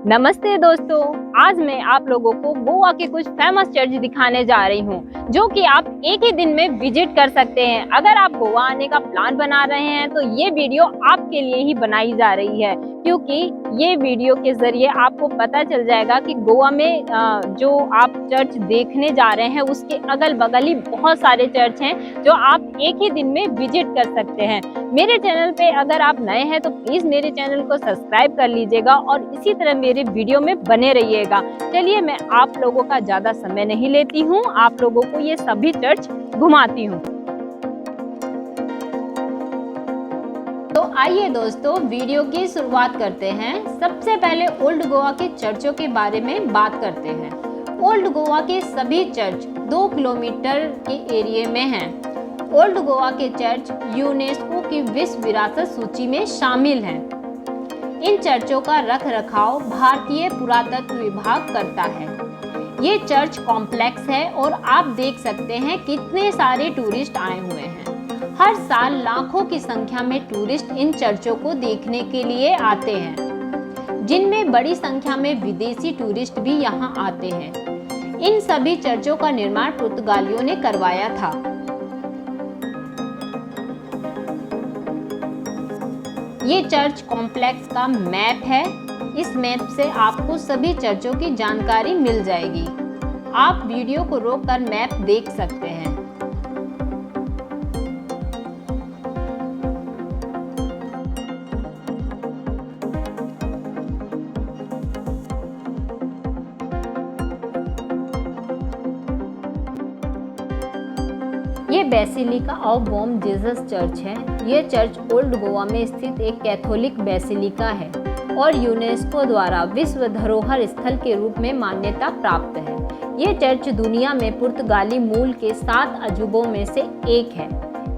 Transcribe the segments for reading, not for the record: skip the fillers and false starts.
नमस्ते दोस्तों, आज मैं आप लोगों को गोवा के कुछ फेमस चर्च दिखाने जा रही हूँ जो कि आप एक ही दिन में विजिट कर सकते हैं। अगर आप गोवा आने का प्लान बना रहे हैं तो ये वीडियो आपके लिए ही बनाई जा रही है, क्योंकि ये वीडियो के जरिए आपको पता चल जाएगा कि गोवा में जो आप चर्च देखने जा रहे हैं उसके अगल बगल ही बहुत सारे चर्च हैं जो आप एक ही दिन में विजिट कर सकते हैं। मेरे चैनल पे अगर आप नए हैं तो प्लीज मेरे चैनल को सब्सक्राइब कर लीजिएगा और इसी तरह मेरे वीडियो में बने रहिएगा। चलिए मैं आप लोगों का ज्यादा समय नहीं लेती हूँ, आप लोगों को ये सभी चर्च घुमाती हूँ। तो आइए दोस्तों, वीडियो की शुरुआत करते हैं। सबसे पहले ओल्ड गोवा के चर्चों के बारे में बात करते हैं। ओल्ड गोवा के सभी चर्च 2 किलोमीटर के एरिया में हैं। ओल्ड गोवा के चर्च यूनेस्को की विश्व विरासत सूची में शामिल हैं। इन चर्चों का रख रखाव भारतीय पुरातत्व विभाग करता है। ये चर्च कॉम्प्लेक्स है और आप देख सकते हैं कितने सारे टूरिस्ट आए हुए हैं। हर साल लाखों की संख्या में टूरिस्ट इन चर्चों को देखने के लिए आते हैं, जिनमें बड़ी संख्या में विदेशी टूरिस्ट भी यहाँ आते हैं। इन सभी चर्चों का निर्माण पुर्तगालियों ने करवाया था। ये चर्च कॉम्प्लेक्स का मैप है। इस मैप से आपको सभी चर्चों की जानकारी मिल जाएगी। आप वीडियो को रोककर मैप देख सकते हैं। ये basilica of Bom Jesus church है। ये चर्च ओल्ड गोवा में स्थित एक कैथोलिक बेसिलिका है और यूनेस्को द्वारा विश्व धरोहर स्थल के रूप में मान्यता प्राप्त है। ये चर्च दुनिया में पुर्तगाली मूल के 7 अजूबों में से एक है।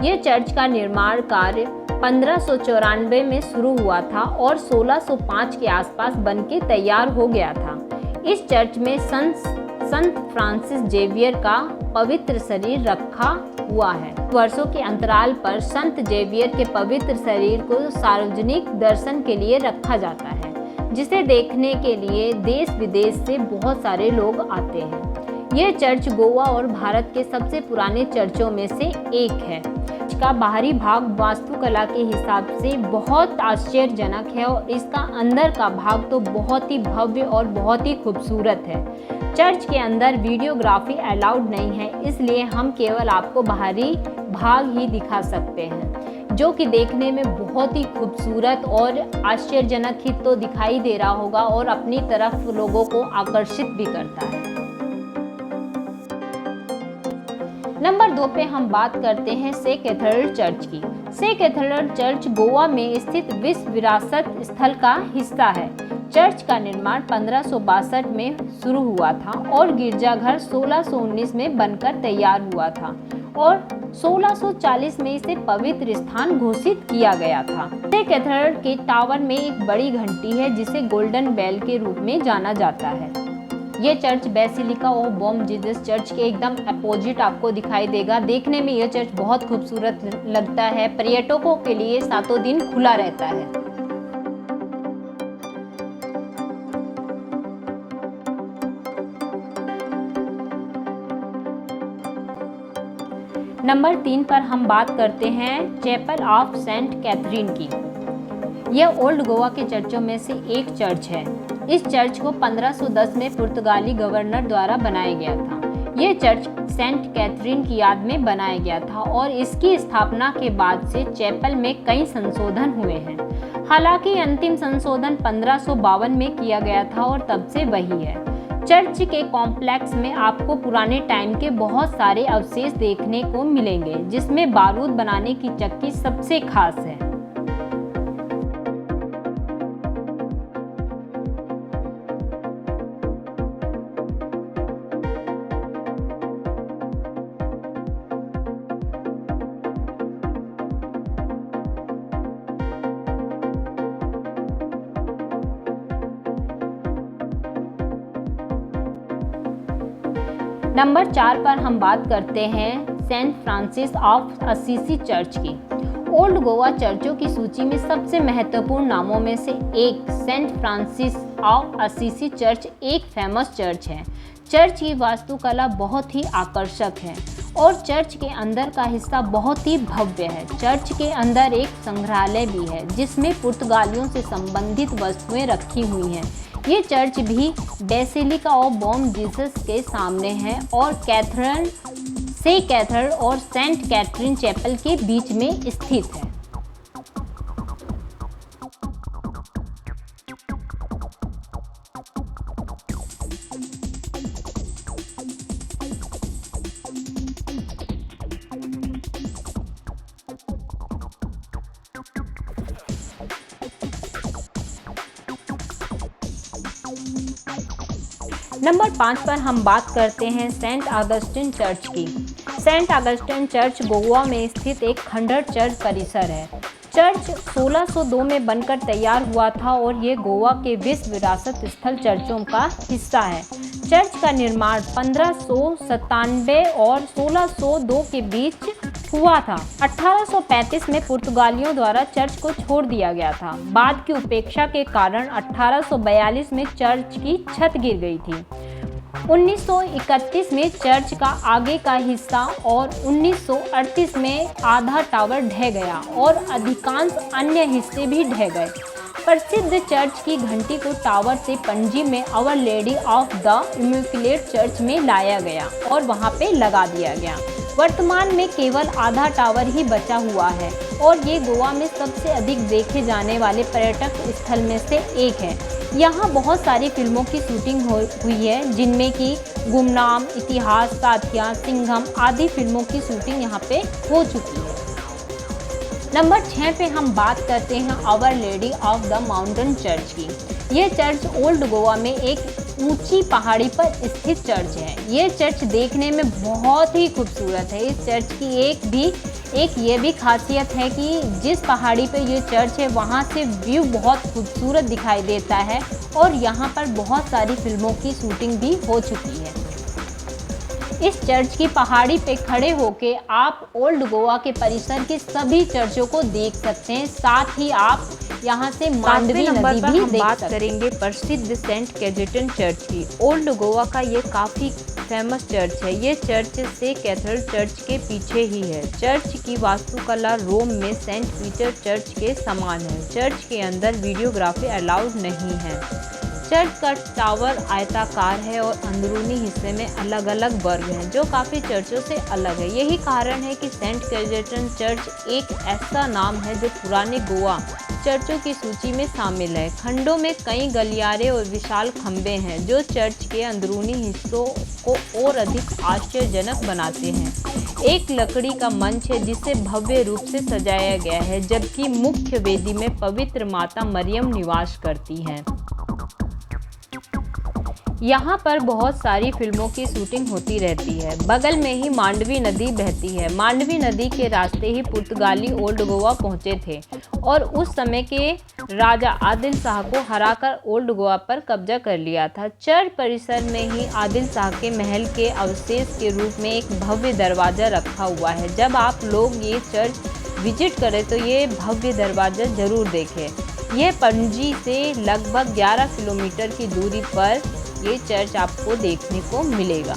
ये चर्च का निर्माण कार्य 1594 में शुरू हुआ था और 1605 के आसपास बनके तैयार हो गया था। इस चर्च में संत फ्रांसिस जेवियर का पवित्र शरीर रखा हुआ है। वर्षों के अंतराल पर संत जेवियर के पवित्र शरीर को सार्वजनिक दर्शन के लिए रखा जाता है, जिसे देखने के लिए देश विदेश से बहुत सारे लोग आते हैं। यह चर्च गोवा और भारत के सबसे पुराने चर्चों में से एक है। इसका बाहरी भाग वास्तुकला के हिसाब से बहुत आश्चर्यजनक है और इसका अंदर का भाग तो बहुत ही भव्य और बहुत ही खूबसूरत है। चर्च के अंदर वीडियोग्राफी अलाउड नहीं है, इसलिए हम केवल आपको बाहरी भाग ही दिखा सकते हैं, जो कि देखने में बहुत ही खूबसूरत और आश्चर्यजनक ही तो दिखाई दे रहा होगा और अपनी तरफ लोगों को आकर्षित भी करता है। नंबर 2 पे हम बात करते हैं से कैथेड्रल चर्च की। से कैथेड्रल चर्च गोवा में स्थित विश्व विरासत स्थल का हिस्सा है। चर्च का निर्माण 1562 में शुरू हुआ था और गिरजाघर 1619 में बनकर तैयार हुआ था और 1640 में इसे पवित्र स्थान घोषित किया गया था। से कैथेड्रल के टावर में एक बड़ी घंटी है जिसे गोल्डन बेल के रूप में जाना जाता है। ये church basilica of Bom Jesus church के एकदम अपोजिट आपको दिखाई देगा। देखने में यह चर्च बहुत खूबसूरत लगता है। पर्यटकों के लिए 7 दिन खुला रहता है। नंबर 3 पर हम बात करते हैं चैपल ऑफ सेंट कैथरीन की। यह ओल्ड गोवा के चर्चों में से एक चर्च है। इस चर्च को 1510 में पुर्तगाली गवर्नर द्वारा बनाया गया था। यह चर्च सेंट कैथरीन की याद में बनाया गया था और इसकी स्थापना के बाद से चैपल में कई संशोधन हुए हैं। हालांकि अंतिम संशोधन 1552 में किया गया था और तब से वही है। चर्च के कॉम्प्लेक्स में आपको पुराने टाइम के बहुत सारे अवशेष देखने को मिलेंगे, जिसमें बारूद बनाने की चक्की सबसे खास है। नंबर 4 पर हम बात करते हैं saint Francis of Assisi church की। ओल्ड गोवा चर्चों की सूची में सबसे महत्वपूर्ण नामों में से एक saint Francis of Assisi church एक फेमस चर्च है। चर्च की वास्तुकला बहुत ही आकर्षक है और चर्च के अंदर का हिस्सा बहुत ही भव्य है। चर्च के अंदर एक संग्रहालय भी है जिसमें पुर्तगालियों से संबंधित वस्तुएं रखी हुई हैं। ये चर्च भी बेसिलिका ऑफ बॉम जीसस के सामने है और कैथेड्रल और सेंट कैथरीन चैपल के बीच में स्थित है। नंबर 5 पर हम बात करते हैं सेंट ऑगस्टिन चर्च की। सेंट ऑगस्टिन चर्च गोवा में स्थित एक खंडहर चर्च परिसर है। चर्च 1602 में बनकर तैयार हुआ था और ये गोवा के विश्व विरासत स्थल चर्चों का हिस्सा है। चर्च का निर्माण 1597 और 1602 के बीच हुआ था। 1835 में पुर्तगालियों द्वारा चर्च को छोड़ दिया गया था। बाद की उपेक्षा के कारण 1842 में चर्च की छत गिर गई थी। 1931 में चर्च का आगे का हिस्सा और 1938 में आधा टावर ढह गया और अधिकांश अन्य हिस्से भी ढह गए। प्रसिद्ध चर्च की घंटी को टावर से पणजी में our lady of the immaculate church में लाया गया और वहां पे लगा दिया गया। वर्तमान में केवल आधा टावर ही बचा हुआ है और ये गोवा में सबसे अधिक देखे जाने वाले पर्यटक स्थल में से एक है। यहाँ बहुत सारी फिल्मों की शूटिंग हुई है जिनमें कि गुमनाम, इतिहास, साथिया, सिंघम आदि फिल्मों की शूटिंग यहाँ पे हो चुकी है। नंबर 6 पे हम बात करते हैं our lady of the mountain church की। ये चर्च ओल्ड गोवा में एक ऊंची पहाड़ी पर स्थित चर्च है। ये चर्च देखने में बहुत ही खूबसूरत है। इस चर्च की एक ये भी खासियत है कि जिस पहाड़ी पे ये चर्च है वहाँ से व्यू बहुत खूबसूरत दिखाई देता है और यहाँ पर बहुत सारी फिल्मों की शूटिंग भी हो चुकी है। इस चर्च की पहाड़ी पे खड़े होके आप ओल्ड गोवा के परिसर के सभी चर्चों को देख सकते हैं। साथ ही आप यहाँ से मांडवी नदी भी देख बात सकते हैं। करेंगे प्रसिद्ध सेंट कैथरीन चर्च की। ओल्ड गोवा का ये काफ़ी फेमस चर्च है। ये चर्च से कैथेड्रल चर्च के पीछे ही है। चर्च की वास्तुकला रोम में सेंट पीटर चर्च के समान है। चर्च के अंदर वीडियोग्राफी अलाउड नहीं है। चर्च का टावर आयताकार है और अंदरूनी हिस्से में अलग अलग वर्ग हैं जो काफ़ी चर्चों से अलग है। यही कारण है कि सेंट कैथरीन चर्च एक ऐसा नाम है जो पुराने गोवा चर्चों की सूची में शामिल है। खंडों में कई गलियारे और विशाल खंभे हैं जो चर्च के अंदरूनी हिस्सों को और अधिक आश्चर्यजनक बनाते हैं। एक लकड़ी का मंच है जिसे भव्य रूप से सजाया गया है, जबकि मुख्य वेदी में पवित्र माता मरियम निवास करती हैं। यहाँ पर बहुत सारी फिल्मों की शूटिंग होती रहती है। बगल में ही मांडवी नदी बहती है। मांडवी नदी के रास्ते ही पुर्तगाली ओल्ड गोवा पहुँचे थे और उस समय के राजा आदिल शाह को हराकर ओल्ड गोवा पर कब्जा कर लिया था। चर्च परिसर में ही आदिल शाह के महल के अवशेष के रूप में एक भव्य दरवाज़ा रखा हुआ है। जब आप लोग ये चर्च विजिट करें तो ये भव्य दरवाज़ा ज़रूर देखें। यह पणजी से लगभग 11 किलोमीटर की दूरी पर ये चर्च आपको देखने को मिलेगा।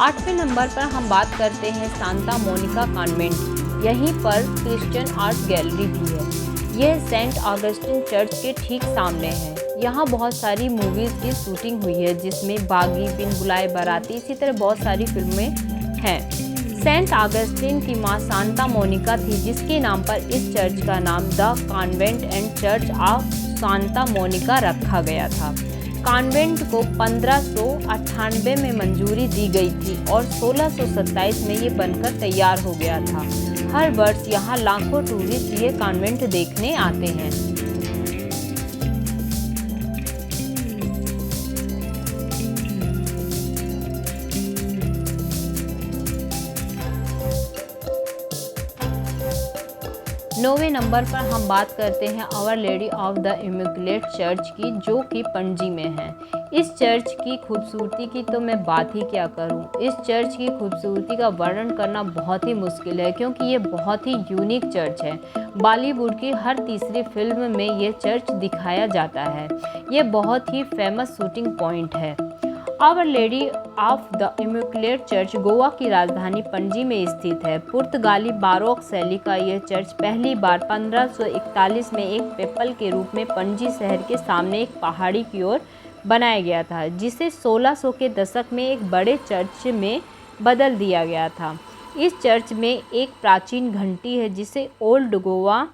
आठवें नंबर पर हम बात करते हैं सांता मोनिका कॉन्वेंट। यहीं पर क्रिश्चियन आर्ट गैलरी भी है। यह सेंट ऑगस्टिन चर्च के ठीक सामने है। यहाँ बहुत सारी मूवीज़ की शूटिंग हुई है जिसमें बागी, बिन बुलाए बाराती, इसी तरह बहुत सारी फिल्में हैं। सेंट ऑगस्टिन की माँ सांता मोनिका थी जिसके नाम पर इस चर्च का नाम the convent and church of Santa Monica रखा गया था। कॉन्वेंट को 1598 में मंजूरी दी गई थी और 1627 में ये बनकर तैयार हो गया था। हर वर्ष यहाँ लाखों टूरिस्ट ये कॉन्वेंट देखने आते हैं। 9वें नंबर पर हम बात करते हैं our lady of the immaculate church की, जो कि पणजी में है। इस चर्च की खूबसूरती की तो मैं बात ही क्या करूं। इस चर्च की खूबसूरती का वर्णन करना बहुत ही मुश्किल है, क्योंकि ये बहुत ही यूनिक चर्च है। बॉलीवुड की हर तीसरी फिल्म में ये चर्च दिखाया जाता है। ये बहुत ही फेमस शूटिंग पॉइंट है। Our lady of the immaculate church Goa की राजधानी पणजी में स्थित है। पुर्तगाली बारोक शैली का यह चर्च पहली बार 1541 में एक पेपल के रूप में पणजी शहर के सामने एक पहाड़ी की ओर बनाया गया था, जिसे 1600 के दशक में एक बड़े चर्च में बदल दिया गया था। इस चर्च में एक प्राचीन घंटी है, जिसे ओल्ड गोवा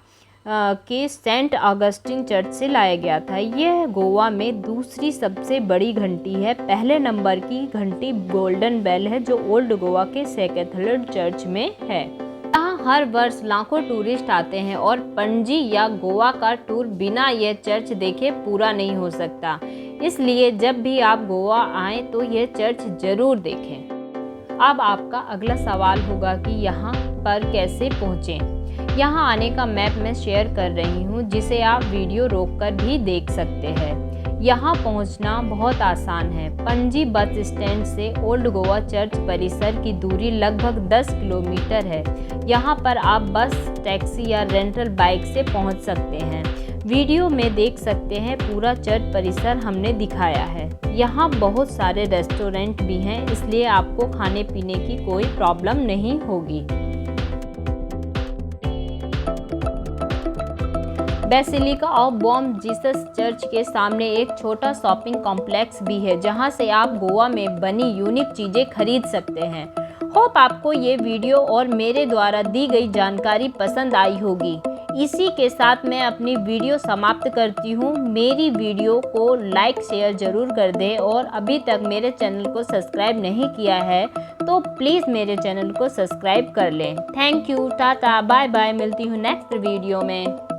के सेंट ऑगस्टिन चर्च से लाया गया था। यह गोवा में दूसरी सबसे बड़ी घंटी है। पहले नंबर की घंटी गोल्डन बेल है, जो ओल्ड गोवा के कैथेड्रल चर्च में है। यहाँ हर वर्ष लाखों टूरिस्ट आते हैं और पणजी या गोवा का टूर बिना यह चर्च देखे पूरा नहीं हो सकता। इसलिए जब भी आप गोवा आएँ तो यह चर्च जरूर देखें। अब आपका अगला सवाल होगा कि यहाँ पर कैसे पहुँचें। यहाँ आने का मैप मैं शेयर कर रही हूँ, जिसे आप वीडियो रोककर भी देख सकते हैं। यहाँ पहुँचना बहुत आसान है। पणजी बस स्टैंड से ओल्ड गोवा चर्च परिसर की दूरी लगभग 10 किलोमीटर है। यहाँ पर आप बस, टैक्सी या रेंटल बाइक से पहुँच सकते हैं। वीडियो में देख सकते हैं पूरा चर्च परिसर हमने दिखाया है। यहाँ बहुत सारे रेस्टोरेंट भी हैं, इसलिए आपको खाने पीने की कोई प्रॉब्लम नहीं होगी। Basilica of Bom Jesus church के सामने एक छोटा शॉपिंग कॉम्प्लेक्स भी है, जहां से आप गोवा में बनी यूनिक चीज़ें खरीद सकते हैं। होप आपको ये वीडियो और मेरे द्वारा दी गई जानकारी पसंद आई होगी। इसी के साथ मैं अपनी वीडियो समाप्त करती हूँ। मेरी वीडियो को लाइक शेयर ज़रूर कर दें, और अभी तक मेरे चैनल को सब्सक्राइब नहीं किया है तो प्लीज़ मेरे चैनल को सब्सक्राइब कर लें। Thank you, tata, bye bye. मिलती हूँ नेक्स्ट वीडियो में।